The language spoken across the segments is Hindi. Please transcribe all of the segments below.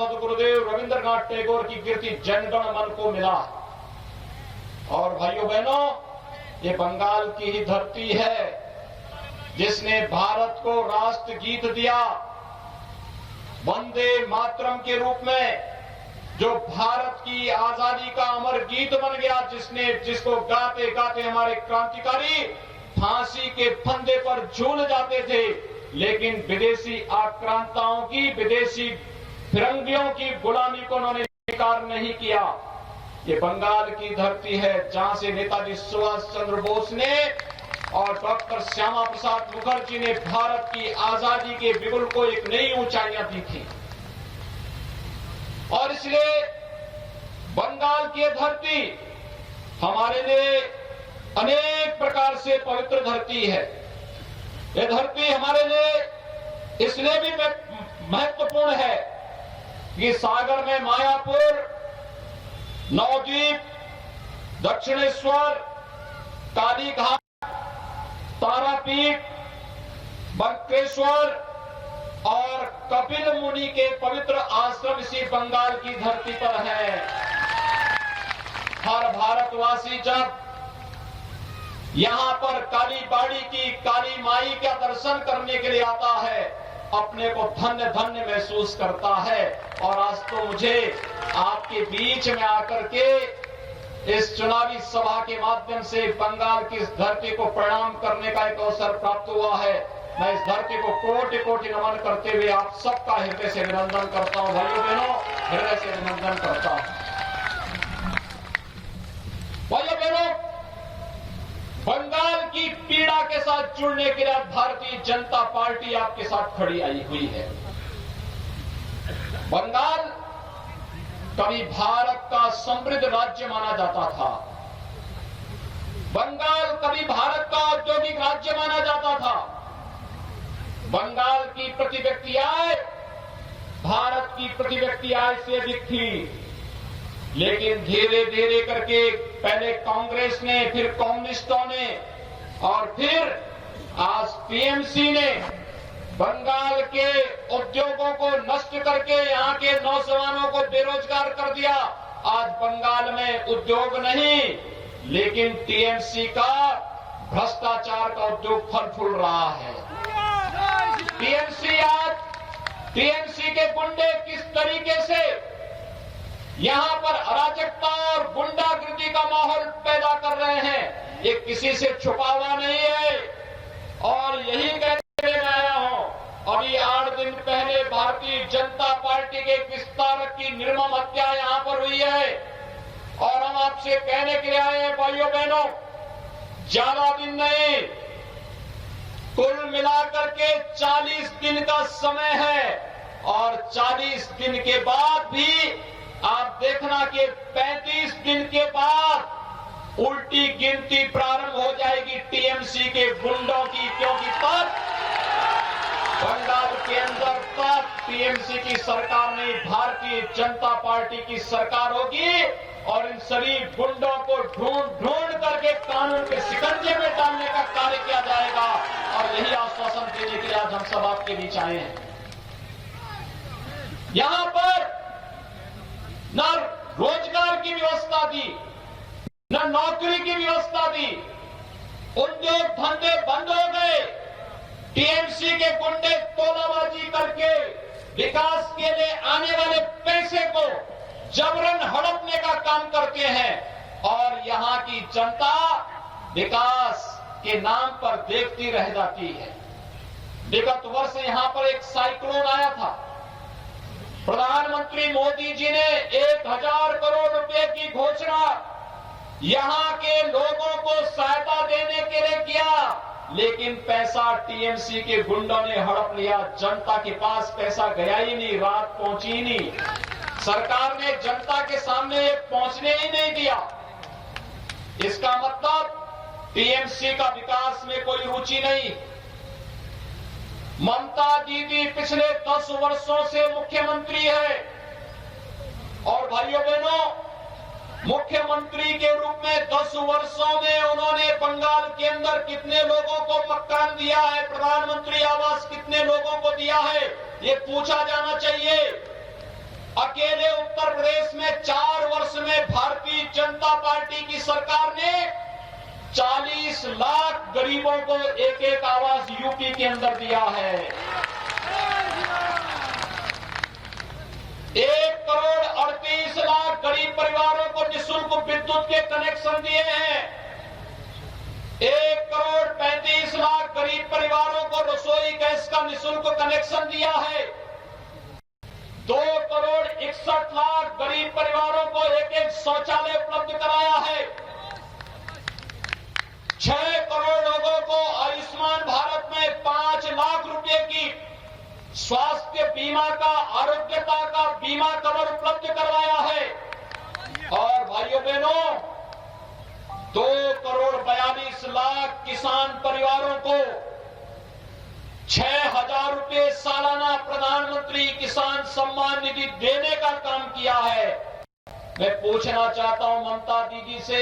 गुरुदेव रविंद्रनाथ टैगोर की कीर्ति जनगण मन को मिला। और भाइयों बहनों, ये बंगाल की ही धरती है जिसने भारत को राष्ट्र गीत दिया वंदे मातरम के रूप में, जो भारत की आजादी का अमर गीत बन गया, जिसको गाते गाते हमारे क्रांतिकारी फांसी के फंदे पर झूल जाते थे, लेकिन विदेशी आक्रांताओं की, विदेशी फिरंगियों की गुलामी को उन्होंने स्वीकार नहीं किया। ये बंगाल की धरती है जहां से नेताजी सुभाष चंद्र बोस ने और डॉक्टर श्यामा प्रसाद मुखर्जी ने भारत की आजादी के बिगुल को एक नई ऊंचाइयां दी थी। और इसलिए बंगाल की धरती हमारे लिए अनेक प्रकार से पवित्र धरती है। यह धरती हमारे लिए इसलिए भी महत्वपूर्ण है कि सागर में मायापुर, नवद्वीप, दक्षिणेश्वर, कालीघाट, तारापीठ, बंकेश्वर और कपिल मुनि के पवित्र आश्रम इसी बंगाल की धरती पर है। हर भारतवासी जब यहां पर काली बाड़ी की काली माई का दर्शन करने के लिए आता है, अपने को धन्य धन्य महसूस करता है। और आज तो मुझे आपके बीच में आकर के इस चुनावी सभा के माध्यम से बंगाल की इस धरती को प्रणाम करने का एक अवसर प्राप्त हुआ है। मैं इस धरती को कोटि कोटि नमन करते हुए आप सबका हृदय से अभिनंदन करता हूं। भाइयों बहनों, हृदय से अभिनंदन करता हूं। भाइयों बहनों, बंगाल की पीड़ा के साथ जुड़ने के लिए भारतीय जनता पार्टी आपके साथ खड़ी आई हुई है। बंगाल कभी भारत का समृद्ध राज्य माना जाता था। बंगाल कभी भारत का औद्योगिक राज्य माना जाता था। बंगाल की प्रति व्यक्ति आय भारत की प्रति व्यक्ति आय से अधिक थी, लेकिन धीरे धीरे करके पहले कांग्रेस ने, फिर कम्युनिस्टों ने और फिर आज टीएमसी ने बंगाल के उद्योगों को नष्ट करके यहां के नौजवानों को बेरोजगार कर दिया। आज बंगाल में उद्योग नहीं, लेकिन टीएमसी का भ्रष्टाचार का उद्योग फल फूल रहा है। टीएमसी के गुंडे किस तरीके से यहां पर अराजकता और गुंडागिर्दी का माहौल पैदा कर रहे हैं, ये किसी से छुपा हुआ नहीं है। और यही कहते हुए मैं आया हूं, अभी 8 दिन पहले भारतीय जनता पार्टी के एक विस्तारक की निर्मम हत्या यहां पर हुई है। और हम आपसे कहने के लिए आए हैं भाइयों बहनों, ज्यादा दिन नहीं, कुल मिलाकर के 40 दिन का समय है। और 40 दिन के बाद भी आप देखना कि 35 दिन के बाद उल्टी गिनती प्रारंभ हो जाएगी टीएमसी के गुंडों की, क्योंकि तब बंगाल के अंदर तब टीएमसी की सरकार नहीं, भारतीय जनता पार्टी की सरकार होगी और इन सभी गुंडों को ढूंढ करके कानून के शिकंजे में डालने का कार्य किया जाएगा। और यही आश्वासन देने के लिए आज हम सब आपके बीच आए हैं। यहां पर न रोजगार की व्यवस्था दी, न नौकरी की व्यवस्था दी, उद्योग धंधे बंद हो गए। टीएमसी के गुंडे तोलाबाजी करके विकास के लिए आने वाले पैसे को जबरन हड़पने का काम करते हैं और यहां की जनता विकास के नाम पर देखती रह जाती है। विगत वर्ष यहां पर एक साइक्लोन आया था। प्रधानमंत्री मोदी जी ने 1000 करोड़ रुपए की घोषणा यहां के लोगों को सहायता देने के लिए किया, लेकिन पैसा टीएमसी के गुंडों ने हड़प लिया। जनता के पास पैसा गया ही नहीं, रात पहुंची ही नहीं। सरकार ने जनता के सामने ये पहुंचने ही नहीं दिया। इसका मतलब टीएमसी का विकास में कोई रुचि नहीं। ममता दीदी पिछले 10 वर्षों से मुख्यमंत्री है और भाइयों बहनों, मुख्यमंत्री के रूप में 10 वर्षों में उन्होंने बंगाल के अंदर कितने लोगों को मकान दिया है, प्रधानमंत्री आवास कितने लोगों को दिया है, ये पूछा जाना चाहिए। अकेले उत्तर प्रदेश में 4 वर्ष में भारतीय जनता पार्टी की सरकार ने 40 लाख गरीबों को एक एक आवास यूपी के अंदर दिया है। 1,38,00,000 गरीब परिवारों को निःशुल्क विद्युत के कनेक्शन दिए हैं। 1,35,00,000 गरीब परिवारों को रसोई गैस का निःशुल्क कनेक्शन दिया है। 2,61,00,000 गरीब परिवारों को एक एक शौचालय उपलब्ध कराया है। 6 करोड़ लोगों को आयुष्मान भारत में 5 लाख रुपए की स्वास्थ्य बीमा का, आरोग्यता का बीमा कवर उपलब्ध करवाया है। और भाइयों बहनों, 2,42,00,000 किसान परिवारों को 6,000 रुपए सालाना प्रधानमंत्री किसान सम्मान निधि देने का काम किया है। मैं पूछना चाहता हूं ममता दीदी से,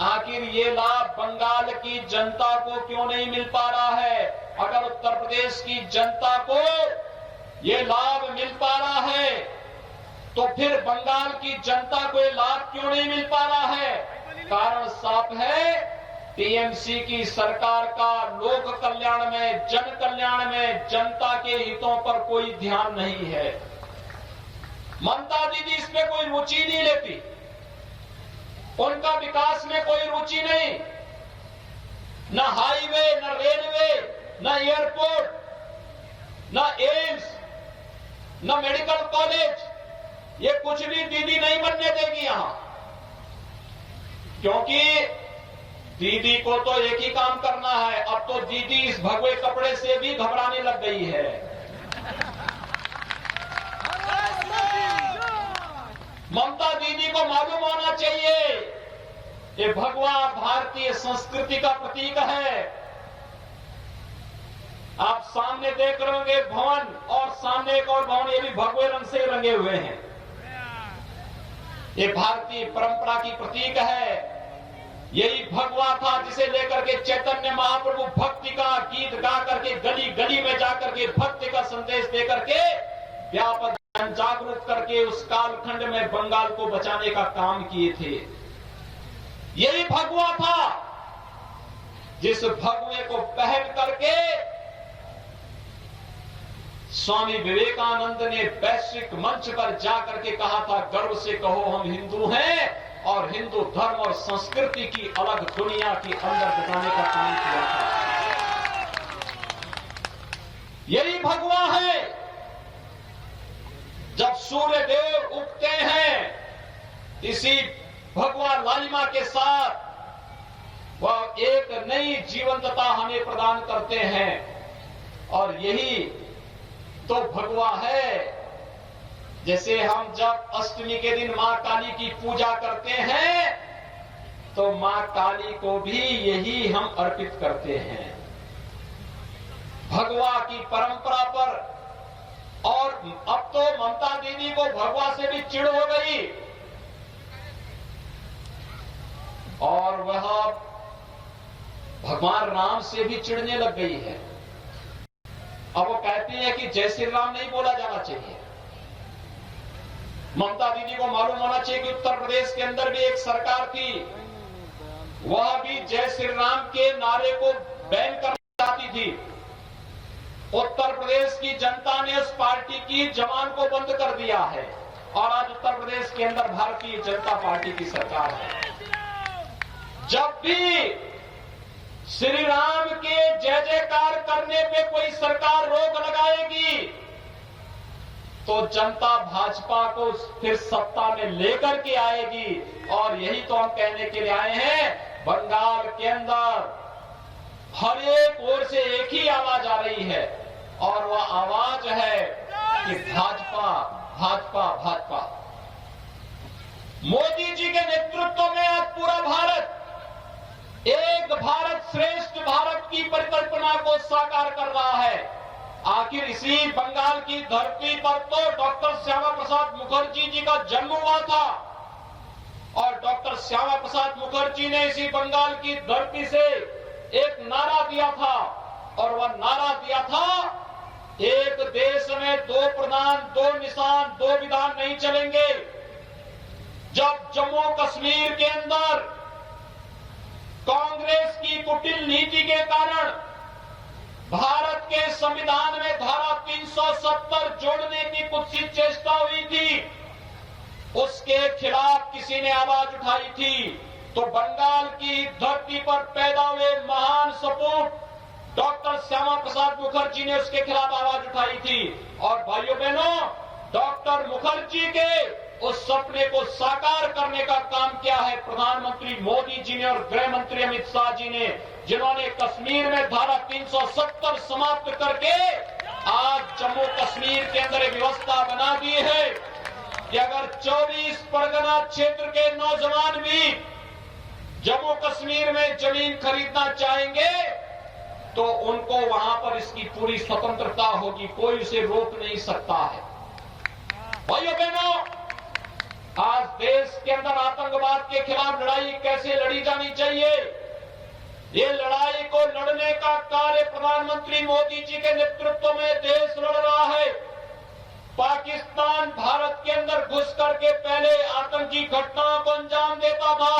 आखिर ये लाभ बंगाल की जनता को क्यों नहीं मिल पा रहा है? अगर उत्तर प्रदेश की जनता को ये लाभ मिल पा रहा है तो फिर बंगाल की जनता को ये लाभ क्यों नहीं मिल पा रहा है? कारण साफ है, टीएमसी की सरकार का लोक कल्याण में, जन कल्याण में, जनता के हितों पर कोई ध्यान नहीं है। ममता दीदी इसमें कोई रुचि नहीं लेती, उनका विकास में कोई रुचि नहीं। न हाईवे, न रेलवे, न एयरपोर्ट, न एम्स, न मेडिकल कॉलेज, ये कुछ भी दीदी नहीं बनने देगी यहां। क्योंकि दीदी को तो एक ही काम करना है। अब तो दीदी इस भगवे कपड़े से भी घबराने लग गई है। ममता दीदी को मालूम होना चाहिए ये भगवा भारतीय संस्कृति का प्रतीक है। आप सामने देख रहे होंगे भवन, और सामने एक और भवन, ये भी भगवे रंग से रंगे हुए हैं। ये भारतीय परंपरा की प्रतीक है। यही भगवा था जिसे लेकर के चैतन्य महाप्रभु भक्ति का गीत गा करके गली गली में जाकर के भक्ति का संदेश दे करके व्यापक जन जागरूक करके उस कालखंड में बंगाल को बचाने का काम किए थे। यही भगवा था जिस भगवे को पहन करके स्वामी विवेकानंद ने वैश्विक मंच पर जाकर के कहा था, गर्व से कहो हम हिंदू हैं, और हिंदू धर्म और संस्कृति की अलग दुनिया के अंदर बताने का काम किया था। यही भगवा है। जब सूर्य देव उगते हैं, इसी भगवा लालिमा के साथ वह एक नई जीवंतता हमें प्रदान करते हैं। और यही तो भगवा है। जैसे हम जब अष्टमी के दिन मां काली की पूजा करते हैं तो मां काली को भी यही हम अर्पित करते हैं, भगवा की परंपरा पर। और अब तो ममता दीदी को भगवा से भी चिढ़ हो गई और वह भगवान राम से भी चिढ़ने लग गई है। अब वो कहती है कि जय श्री राम नहीं बोला जाना चाहिए। ममता दीदी को मालूम होना चाहिए कि उत्तर प्रदेश के अंदर भी एक सरकार थी, वह भी जय श्री राम के नारे को बैन करना चाहती थी। उत्तर प्रदेश की जनता ने उस पार्टी की जबान को बंद कर दिया है और आज उत्तर प्रदेश के अंदर भारतीय जनता पार्टी की सरकार है। जब भी श्री राम के जय जयकार करने पे कोई सरकार रोक लगाएगी तो जनता भाजपा को फिर सत्ता में लेकर के आएगी। और यही तो हम कहने के लिए आए हैं। बंगाल के अंदर हर एक ओर से एक ही आवाज आ रही है और वह आवाज है कि भाजपा भाजपा भाजपा। मोदी जी के नेतृत्व में आज पूरा भारत एक भारत श्रेष्ठ भारत की परिकल्पना को साकार कर रहा है। आखिर इसी बंगाल की धरती पर तो डॉक्टर श्यामा प्रसाद मुखर्जी जी का जन्म हुआ था और डॉक्टर श्यामा प्रसाद मुखर्जी ने इसी बंगाल की धरती से एक नारा दिया था और वह नारा दिया था, एक देश में में दो प्रधान, दो निशान, दो विधान नहीं चलेंगे। जब जम्मू कश्मीर के अंदर कांग्रेस की कुटिल नीति के कारण भारत के संविधान में धारा 370 जोड़ने की कुत्सित चेष्टा हुई थी, उसके खिलाफ किसी ने आवाज उठाई थी, तो बंगाल की धरती पर पैदा हुए महान सपूत डॉक्टर श्यामा प्रसाद मुखर्जी ने उसके खिलाफ आवाज उठाई थी। और भाइयों बहनों, डॉक्टर मुखर्जी के उस सपने को साकार करने का काम किया है प्रधानमंत्री मोदी जी ने और गृह मंत्री अमित शाह जी ने, जिन्होंने कश्मीर में धारा 370 समाप्त करके आज जम्मू कश्मीर के अंदर एक व्यवस्था बना दी है कि अगर 24 परगना क्षेत्र के नौजवान भी जम्मू कश्मीर में जमीन खरीदना चाहेंगे तो उनको वहां पर इसकी पूरी स्वतंत्रता होगी, कोई उसे रोक नहीं सकता है। भाइयों बहनों, आज देश के अंदर आतंकवाद के खिलाफ लड़ाई कैसे लड़ी जानी चाहिए, ये लड़ाई को लड़ने का कार्य प्रधानमंत्री मोदी जी के नेतृत्व में देश लड़ रहा है। पाकिस्तान भारत के अंदर घुस करके पहले आतंकी घटनाओं को अंजाम देता था,